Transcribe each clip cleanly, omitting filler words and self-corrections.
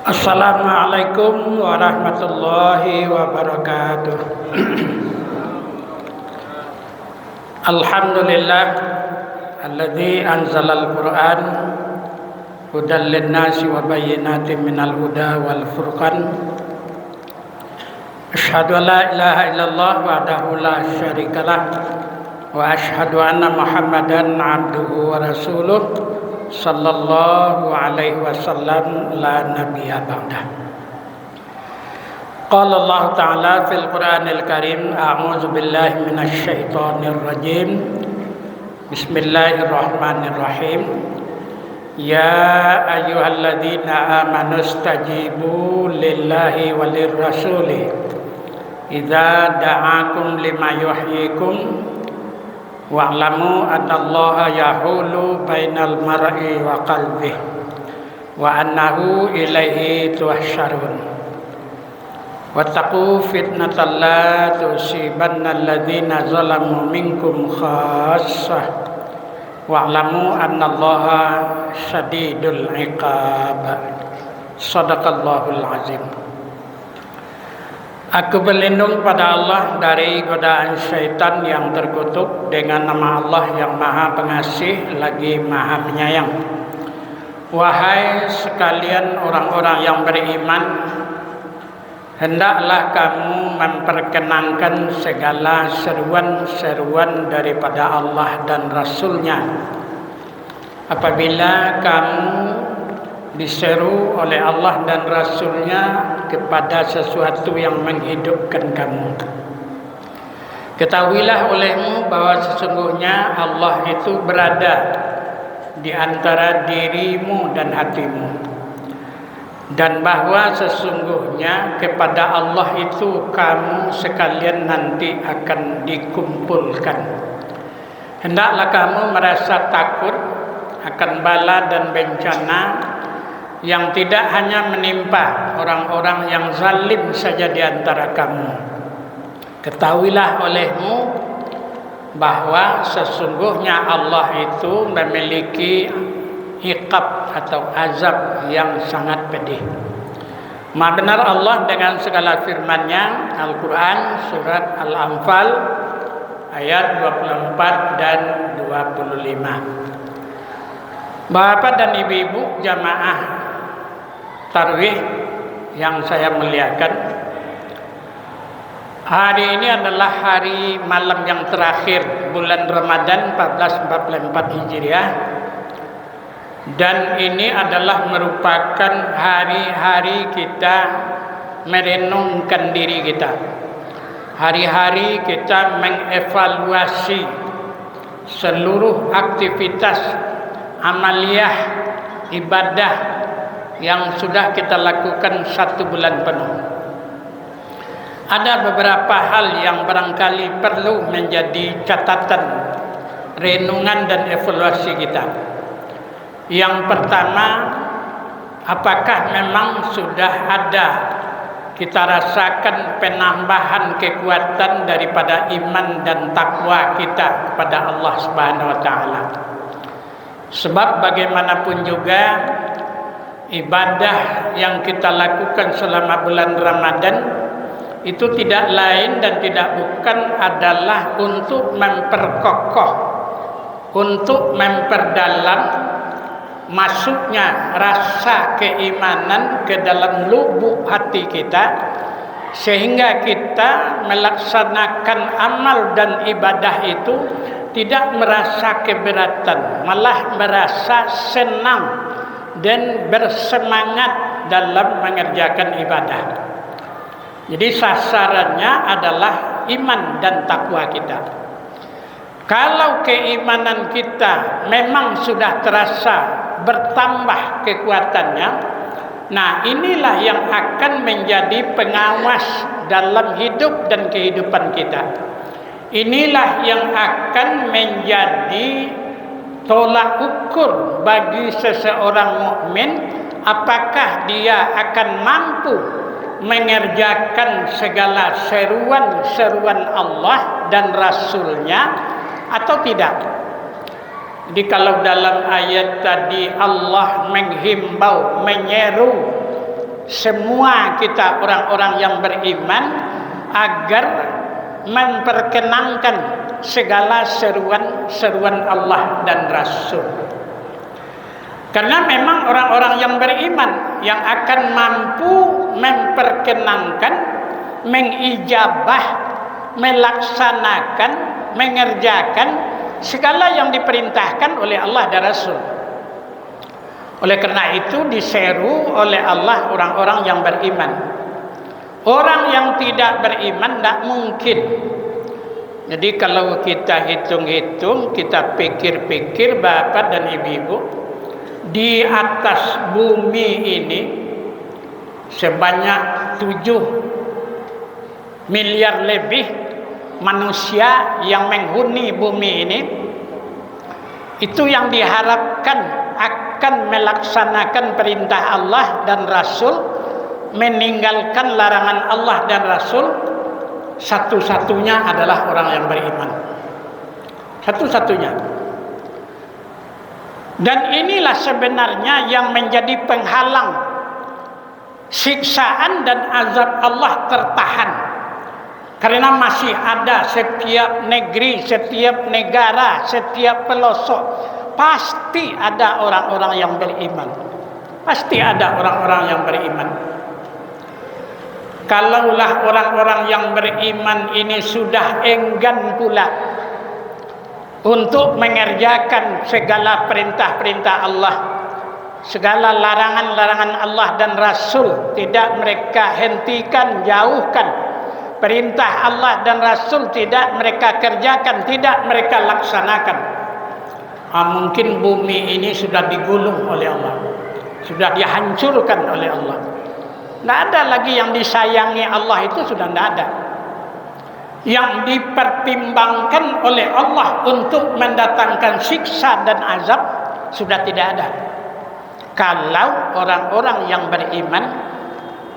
Assalamualaikum warahmatullahi wabarakatuh. Alhamdulillah alladzi anzalal Qur'an hudan lin-nasi wa bayyinatin minal huda wal furqan. Asyhadu an la ilaha illallah wahdahu la syarikalah wa asyhadu anna Muhammadan abduhu wa rasuluh sallallahu alaihi wasallam la nabiyya ba'dah. Qala Allah Ta'ala fil Qur'anil Karim, a'udzu billahi minasy syaithanir rajim. Bismillahirrahmanirrahim. Ya ayyuhalladzina amanu stajibu lillahi walir rasuli idza da'akum lima yuhyikum wa'lamu annallaha yahulu bainal mar'i wa qalbihi wa annahu ilaihi tuhsyarun. Wattaqu fitnatan la tusibanna alladzina zalamu minkum khassah wa'lamu annallaha syadidul iqab. Shadaqallahul azim. Aku berlindung pada Allah dari godaan syaitan yang terkutuk dengan nama Allah yang Maha Pengasih lagi Maha Penyayang. Wahai sekalian orang-orang yang beriman, hendaklah kamu memperkenankan segala seruan-seruan daripada Allah dan Rasul-Nya. Apabila kamu diseru oleh Allah dan Rasul-Nya kepada sesuatu yang menghidupkan kamu, ketahuilah olehmu bahwa sesungguhnya Allah itu berada di antara dirimu dan hatimu, dan bahwa sesungguhnya kepada Allah itu kamu sekalian nanti akan dikumpulkan. Hendaklah kamu merasa takut akan bala dan bencana yang tidak hanya menimpa orang-orang yang zalim saja di antara kamu. Ketahuilah olehmu bahwa sesungguhnya Allah itu memiliki iqab atau azab yang sangat pedih. Maha benar Allah dengan segala firman-Nya. Al-Quran surat Al-Anfal ayat 24 dan 25. Bapak dan ibu-ibu jamaah Tarwih yang saya muliakan, hari ini adalah hari malam yang terakhir bulan Ramadan 1444 Hijriah, dan ini adalah merupakan hari-hari kita merenungkan diri kita, hari-hari kita mengevaluasi seluruh aktivitas amaliyah ibadah yang sudah kita lakukan 1 bulan penuh. Ada beberapa hal yang barangkali perlu menjadi catatan renungan dan evaluasi kita. Yang pertama, apakah memang sudah ada kita rasakan penambahan kekuatan daripada iman dan takwa kita kepada Allah Subhanahu wa taala? Sebab bagaimanapun juga ibadah yang kita lakukan selama bulan Ramadan itu tidak lain dan tidak bukan adalah untuk memperkokoh, untuk memperdalam masuknya rasa keimanan ke dalam lubuk hati kita, sehingga kita melaksanakan amal dan ibadah itu tidak merasa keberatan, malah merasa senang dan bersemangat dalam mengerjakan ibadah. Jadi sasarannya adalah iman dan takwa kita. Kalau keimanan kita memang sudah terasa bertambah kekuatannya, nah inilah yang akan menjadi pengawas dalam hidup dan kehidupan kita. Inilah yang akan menjadi tolak ukur bagi seseorang mukmin, apakah dia akan mampu mengerjakan segala seruan-seruan Allah dan Rasul-Nya atau tidak. Jadi kalau dalam ayat tadi Allah menghimbau, menyeru semua kita orang-orang yang beriman agar memperkenankan segala seruan-seruan Allah dan Rasul. Karena memang orang-orang yang beriman yang akan mampu memperkenankan, mengijabah, melaksanakan, mengerjakan segala yang diperintahkan oleh Allah dan Rasul. Oleh karena itu diseru oleh Allah orang-orang yang beriman. Orang yang tidak beriman tidak mungkin. Jadi kalau kita hitung-hitung, kita pikir-pikir Bapak dan Ibu-ibu, di atas bumi ini sebanyak 7 miliar lebih manusia yang menghuni bumi ini. Itu yang diharapkan akan melaksanakan perintah Allah dan Rasul, meninggalkan larangan Allah dan Rasul, satu-satunya adalah orang yang beriman. Satu-satunya. Dan inilah sebenarnya yang menjadi penghalang siksaan dan azab Allah tertahan. Karena masih ada setiap negeri, setiap negara, setiap pelosok pasti ada orang-orang yang beriman. Pasti ada orang-orang yang beriman. Kalaulah orang-orang yang beriman ini sudah enggan pula untuk mengerjakan segala perintah-perintah Allah, segala larangan-larangan Allah dan Rasul, tidak mereka hentikan, jauhkan. Perintah Allah dan Rasul tidak mereka kerjakan, tidak mereka laksanakan. Mungkin bumi ini sudah digulung oleh Allah, sudah dihancurkan oleh Allah. Tidak ada lagi yang disayangi Allah, itu sudah tidak ada. Yang dipertimbangkan oleh Allah untuk mendatangkan siksa dan azab sudah tidak ada. Kalau orang-orang yang beriman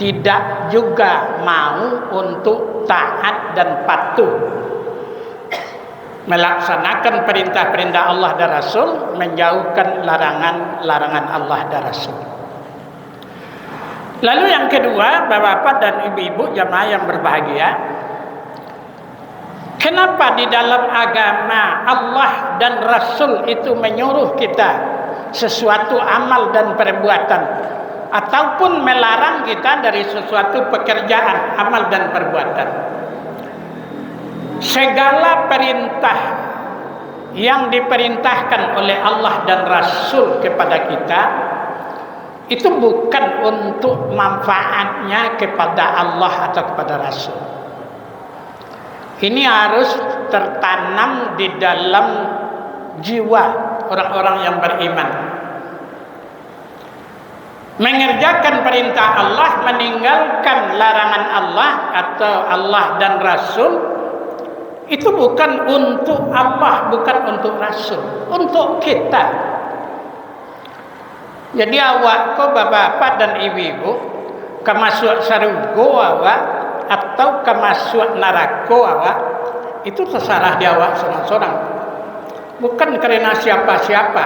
tidak juga mau untuk taat dan patuh, melaksanakan perintah-perintah Allah dan Rasul, menjauhkan larangan-larangan Allah dan Rasul. Lalu yang kedua, Bapak dan Ibu-ibu jamaah yang berbahagia, kenapa di dalam agama Allah dan Rasul itu menyuruh kita sesuatu amal dan perbuatan, ataupun melarang kita dari sesuatu pekerjaan, amal dan perbuatan? Segala perintah yang diperintahkan oleh Allah dan Rasul kepada kita itu bukan untuk manfaatnya kepada Allah atau kepada Rasul. Ini harus tertanam di dalam jiwa orang-orang yang beriman. Mengerjakan perintah Allah, meninggalkan larangan Allah atau Allah dan Rasul, itu bukan untuk Allah, bukan untuk Rasul, untuk kita. Jadi awak ko bapak dan ibu-ibu kemasuk sarugo awak atau kemasuk neraka awak, itu terserah di awak seorang-seorang, bukan karena siapa-siapa.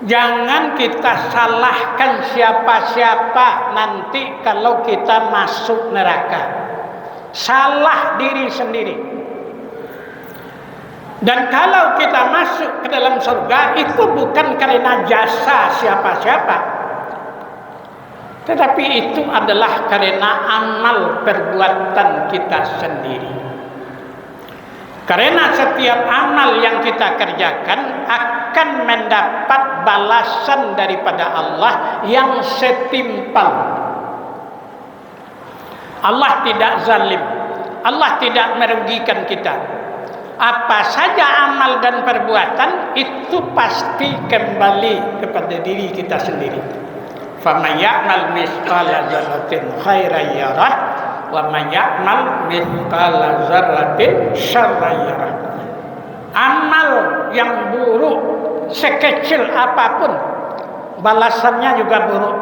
Jangan kita salahkan siapa-siapa nanti kalau kita masuk neraka. Salah diri sendiri. Dan kalau kita masuk ke dalam surga, itu bukan karena jasa siapa-siapa, tetapi itu adalah karena amal perbuatan kita sendiri. Karena setiap amal yang kita kerjakan akan mendapat balasan daripada Allah yang setimpal. Allah tidak zalim, Allah tidak merugikan kita. Apa saja amal dan perbuatan itu pasti kembali kepada diri kita sendiri. Faman ya'mal mithqala dzarratin khairan yarah wa man ya'mal mithqala dzarratin syarran yarah. Amal yang buruk sekecil apapun balasannya juga buruk.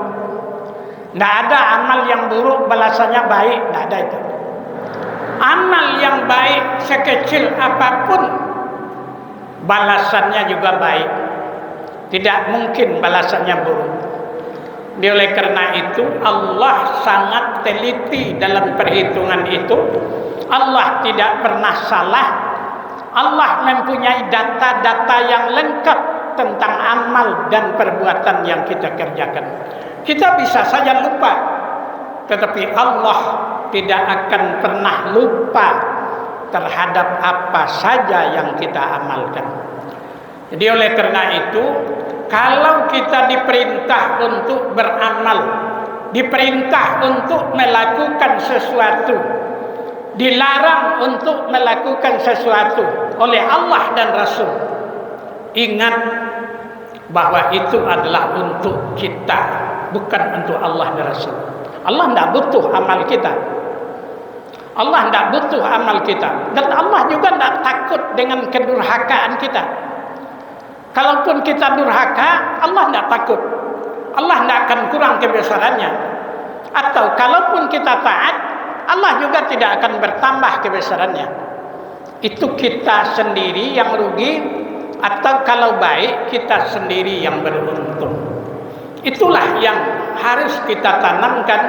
Tidak ada amal yang buruk balasannya baik, tidak ada itu. Amal yang baik sekecil apapun balasannya juga baik. Tidak mungkin balasannya buruk. Oleh karena itu Allah sangat teliti dalam perhitungan itu. Allah tidak pernah salah. Allah mempunyai data-data yang lengkap tentang amal dan perbuatan yang kita kerjakan. Kita bisa saja lupa, tetapi Allah tidak akan pernah lupa terhadap apa saja yang kita amalkan. Jadi oleh karena itu, kalau kita diperintah untuk beramal, diperintah untuk melakukan sesuatu, dilarang untuk melakukan sesuatu oleh Allah dan Rasul, ingat bahwa itu adalah untuk kita, bukan untuk Allah dan Rasul. Allah tidak butuh amal kita. Allah tidak butuh amal kita. Dan Allah juga tidak takut dengan kedurhakaan kita. Kalaupun kita durhaka, Allah tidak takut. Allah tidak akan kurang kebesarannya. Atau kalaupun kita taat, Allah juga tidak akan bertambah kebesarannya. Itu kita sendiri yang rugi, atau kalau baik kita sendiri yang beruntung. Itulah yang harus kita tanamkan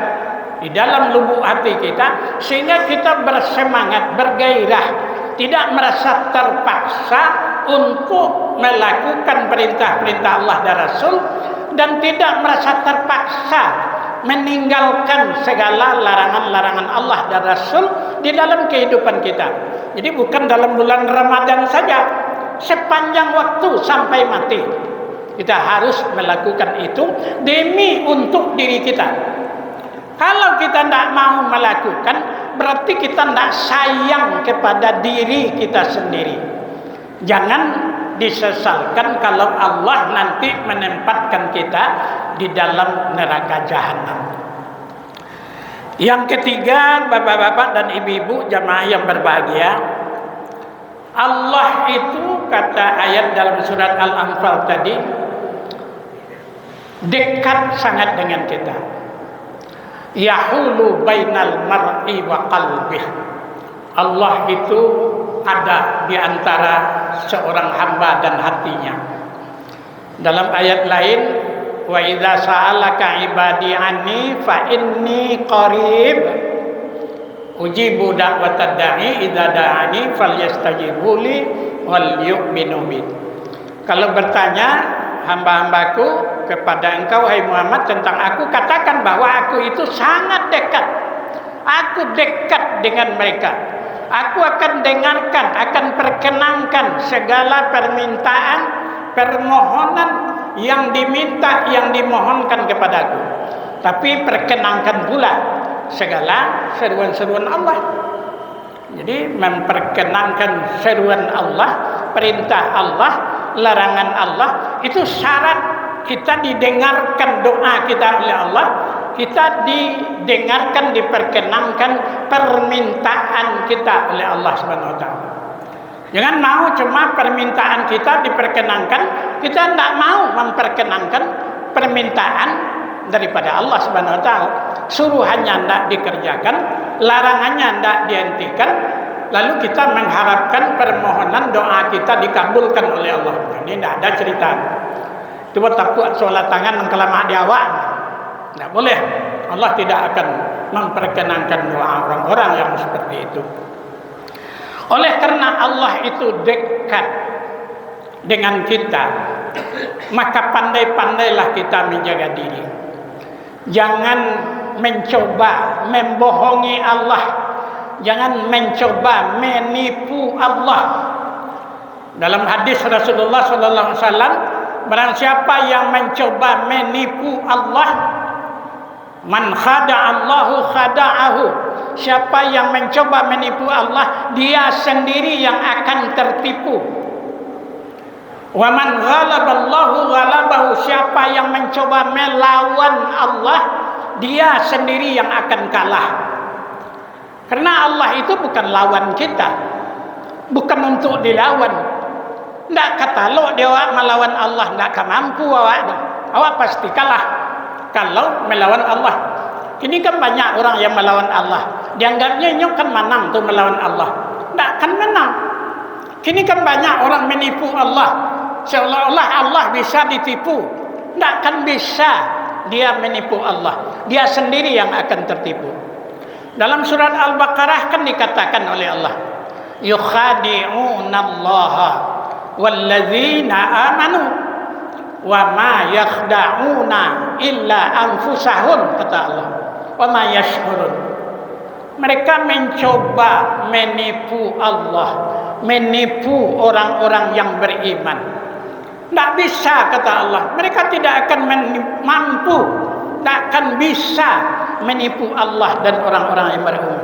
di dalam lubuk hati kita, sehingga kita bersemangat, bergairah, tidak merasa terpaksa untuk melakukan perintah-perintah Allah dan Rasul, dan tidak merasa terpaksa meninggalkan segala larangan-larangan Allah dan Rasul di dalam kehidupan kita. Jadi bukan dalam bulan Ramadan saja, sepanjang waktu sampai mati kita harus melakukan itu demi untuk diri kita. Kalau kita tidak mau melakukan, berarti kita tidak sayang kepada diri kita sendiri. Jangan disesalkan kalau Allah nanti menempatkan kita di dalam neraka jahanam. Yang ketiga, bapak-bapak dan ibu-ibu jamaah yang berbahagia, Allah itu, kata ayat dalam surat Al-Anfal tadi, dekat sangat dengan kita. Yahulu bainal mar'i wa qalbih. Allah itu ada di antara seorang hamba dan hatinya. Dalam ayat lain, wa idza sa'alaka ibadi anni fa inni qarib ujibu da'watad da'i idza da'ani falyastajibu li wal yu'minu bi. Kalau bertanya hamba-hambaku kepada engkau, hai Muhammad, tentang aku, katakan bahwa aku itu sangat dekat. Aku dekat dengan mereka. Aku akan dengarkan, akan perkenankan segala permintaan, permohonan yang diminta, yang dimohonkan kepadaku. Tapi perkenankan pula segala seruan-seruan Allah. Jadi memperkenankan seruan Allah, perintah Allah, larangan Allah, itu syarat kita didengarkan doa kita oleh Allah, kita didengarkan, diperkenankan permintaan kita oleh Allah Subhanahu wa taala. Jangan mau cuma permintaan kita diperkenankan, kita tidak mau memperkenankan permintaan daripada Allah Subhanahu wa taala. Suruhannya tidak dikerjakan, larangannya tidak dihentikan, lalu kita mengharapkan permohonan doa kita dikabulkan oleh Allah. Ini tidak ada cerita. Coba takut sholat tangan mengkelamak di awak, tidak boleh. Allah tidak akan memperkenankan doa orang-orang yang seperti itu. Oleh karena Allah itu dekat dengan kita, maka pandai-pandailah kita menjaga diri. Jangan mencoba membohongi Allah, jangan mencoba menipu Allah. Dalam hadis Rasulullah SAW, barang siapa yang mencoba menipu Allah, man khada'allahu khada'ahu. Siapa yang mencoba menipu Allah, dia sendiri yang akan tertipu. Wa man ghalaballahu ghalabahu. Siapa yang mencoba melawan Allah, dia sendiri yang akan kalah. Karena Allah itu bukan lawan kita, bukan untuk dilawan. Tidak kata lo dia melawan Allah, tidak akan mampu awak pasti kalah kalau melawan Allah. Ini kan banyak orang yang melawan Allah, dianggapnya nyok kan menang tuh melawan Allah, tidak akan menang. Kini kan banyak orang menipu Allah, seolah-olah Allah bisa ditipu, tidak akan bisa. dia menipu Allah. Dia sendiri yang akan tertipu. Dalam surat Al-Baqarah kan dikatakan oleh Allah, yukhadi'unallaha walladzina amanu wa ma yakhda'una illa anfusahum, kata Allah, wa ma yash'urun. Mereka mencoba menipu Allah, menipu orang-orang yang beriman. Tidak bisa, kata Allah. Mereka tidak akan mampu, tidak akan bisa menipu Allah dan orang-orang yang beriman,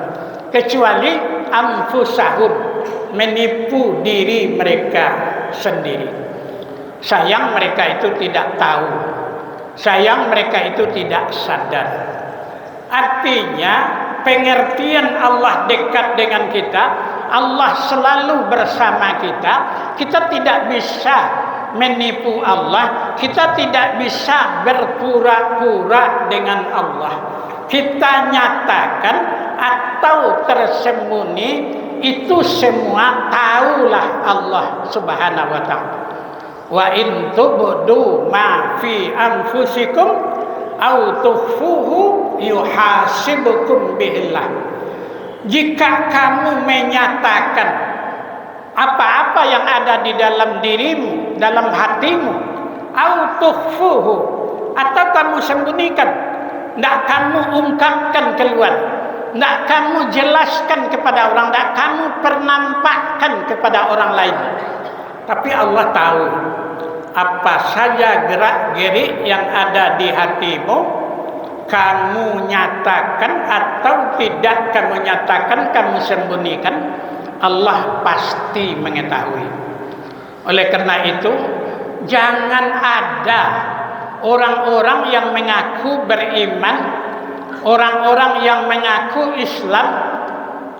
kecuali anfusahum, menipu diri mereka sendiri. Sayang mereka itu tidak tahu, sayang mereka itu tidak sadar. Artinya pengertian Allah dekat dengan kita, Allah selalu bersama kita. Kita tidak bisa menipu Allah, kita tidak bisa berpura-pura dengan Allah. Kita nyatakan atau tersembunyi, itu semua tahulah Allah Subhanahu wa ta'ala. Wa in tubdu ma fi anfusikum au tukhfuhu yuhasibukum billah. Jika kamu menyatakan apa-apa yang ada di dalam dirimu, dalam hatimu, au tukhfuhu, atau kamu sembunyikan, tidak kamu ungkapkan keluar, tidak kamu jelaskan kepada orang, tidak kamu pernampakkan kepada orang lain, tapi Allah tahu apa saja gerak-gerik yang ada di hatimu, kamu nyatakan atau tidak kamu nyatakan, kamu sembunyikan, Allah pasti mengetahui. Oleh karena itu, jangan ada orang-orang yang mengaku beriman, orang-orang yang mengaku Islam,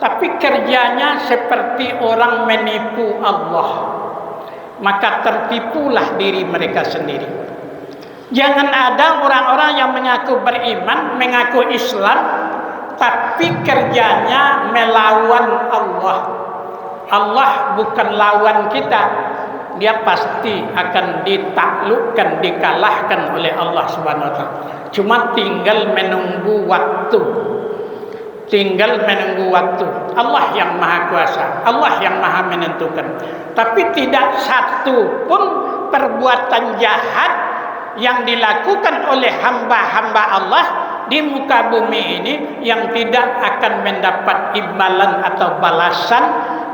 tapi kerjanya seperti orang menipu Allah. Maka tertipulah diri mereka sendiri. Jangan ada orang-orang yang mengaku beriman, mengaku Islam, tapi kerjanya melawan Allah. Allah bukan lawan kita. Dia pasti akan ditaklukkan, dikalahkan oleh Allah Subhanahu wa ta'ala. Cuma tinggal menunggu waktu. Tinggal menunggu waktu. Allah yang maha kuasa, Allah yang maha menentukan. Tapi tidak satu pun perbuatan jahat yang dilakukan oleh hamba-hamba Allah di muka bumi ini yang tidak akan mendapat imbalan atau balasan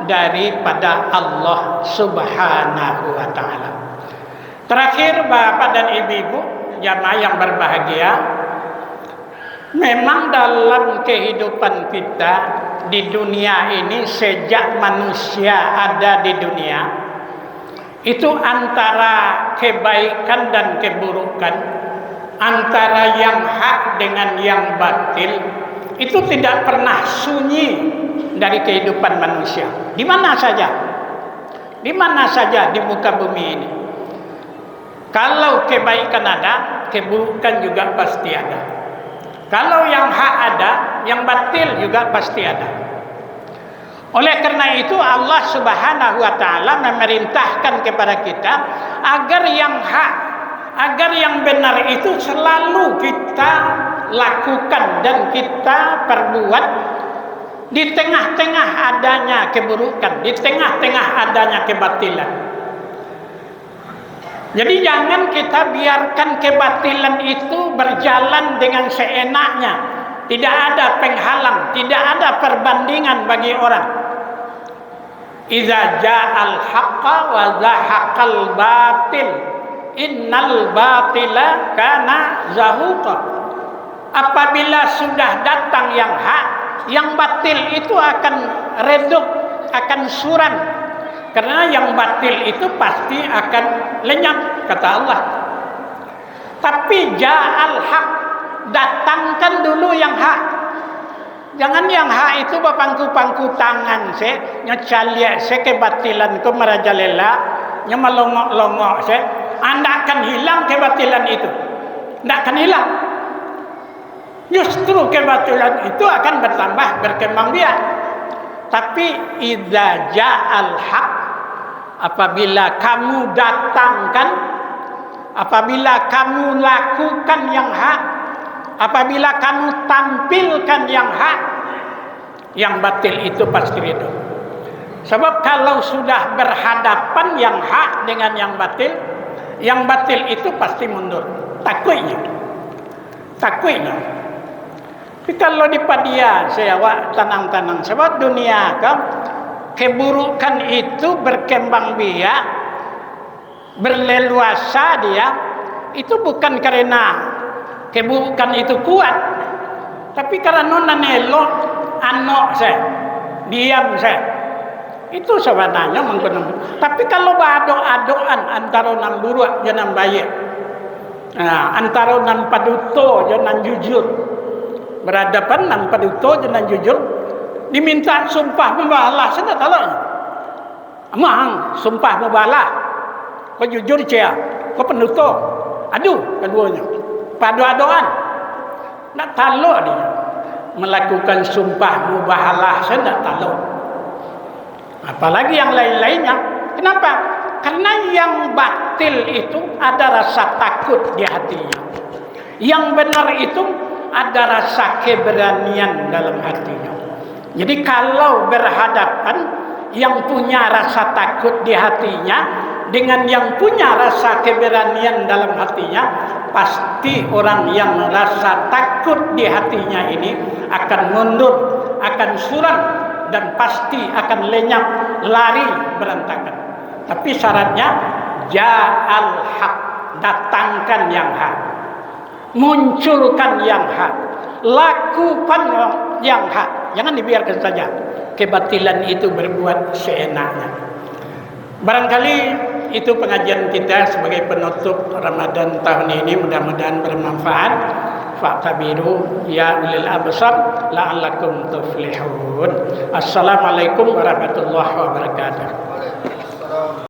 daripada Allah Subhanahu wa ta'ala. Terakhir, Bapak dan Ibu-ibu jamaah yang berbahagia, memang dalam kehidupan kita di dunia ini, sejak manusia ada di dunia, itu antara kebaikan dan keburukan, antara yang hak dengan yang batil, itu tidak pernah sunyi dari kehidupan manusia. Di mana saja, di mana saja di muka bumi ini. Kalau kebaikan ada, keburukan juga pasti ada. Kalau yang hak ada, yang batil juga pasti ada. Oleh karena itu Allah Subhanahu wa ta'ala memerintahkan kepada kita agar yang hak, agar yang benar itu selalu kita lakukan dan kita perbuat di tengah-tengah adanya keburukan, di tengah-tengah adanya kebatilan. Jadi jangan kita biarkan kebatilan itu berjalan dengan seenaknya. Tidak ada penghalang, tidak ada perbandingan bagi orang. Iza ja'al haqqa wa zahaqal batil, innal batila kana zahuqa. Apabila sudah datang yang hak, yang batil itu akan redup, akan suram. Karena yang batil itu pasti akan lenyap, kata Allah. Tapi ja'al haq, datangkan dulu yang hak. Jangan yang hak itu berpangku-pangku tangan se, nyocalia se kebatilan ko merajalela, nya melongok-longok se. Anda akan hilang kebatilan itu. Tidak akan hilang. Justru kebatilan itu akan bertambah, berkembang biak. Tapi idza ja'al haq, apabila kamu datangkan apabila kamu lakukan yang hak, apabila kamu tampilkan yang hak, yang batil itu pasti ridho. Sebab kalau sudah berhadapan yang hak dengan yang batil itu pasti mundur. Takutnya. Tapi kalau di padia saya tenang-tenang. Sebab dunia keburukan itu berkembang biak, berleluasa dia. Itu bukan karena keburukan itu kuat, tapi karena nanelok anak saya diam saya. Itu sebenarnya menggunakan. Tapi kalau berado-adoan antara nan buruk dan baik, antara nan paduto dan jujur, berhadapan nan paduto dan jujur, diminta sumpah membalas, saya tak tahu. Amang sumpah membalas, kau jujur cia, kau penuto, aduh keduanya, padu-adoan, nak tahu dia melakukan sumpah mubahalah, saya tak tahu. Apalagi yang lain-lainnya. Kenapa? Karena yang batil itu ada rasa takut di hatinya. Yang benar itu ada rasa keberanian dalam hatinya. Jadi kalau berhadapan yang punya rasa takut di hatinya dengan yang punya rasa keberanian dalam hatinya, pasti orang yang rasa takut di hatinya ini akan mundur, akan suram, dan pasti akan lenyap, lari berantakan. Tapi syaratnya ja'al haq, datangkan yang hak, munculkan yang hak, lakukan yang hak. Jangan dibiarkan saja kebatilan itu berbuat seenaknya. Barangkali itu pengajian kita sebagai penutup Ramadan tahun ini, mudah-mudahan bermanfaat. Fa'tabiru ya ulil absar la'allakum tuflihun. Assalamualaikum warahmatullahi wabarakatuh.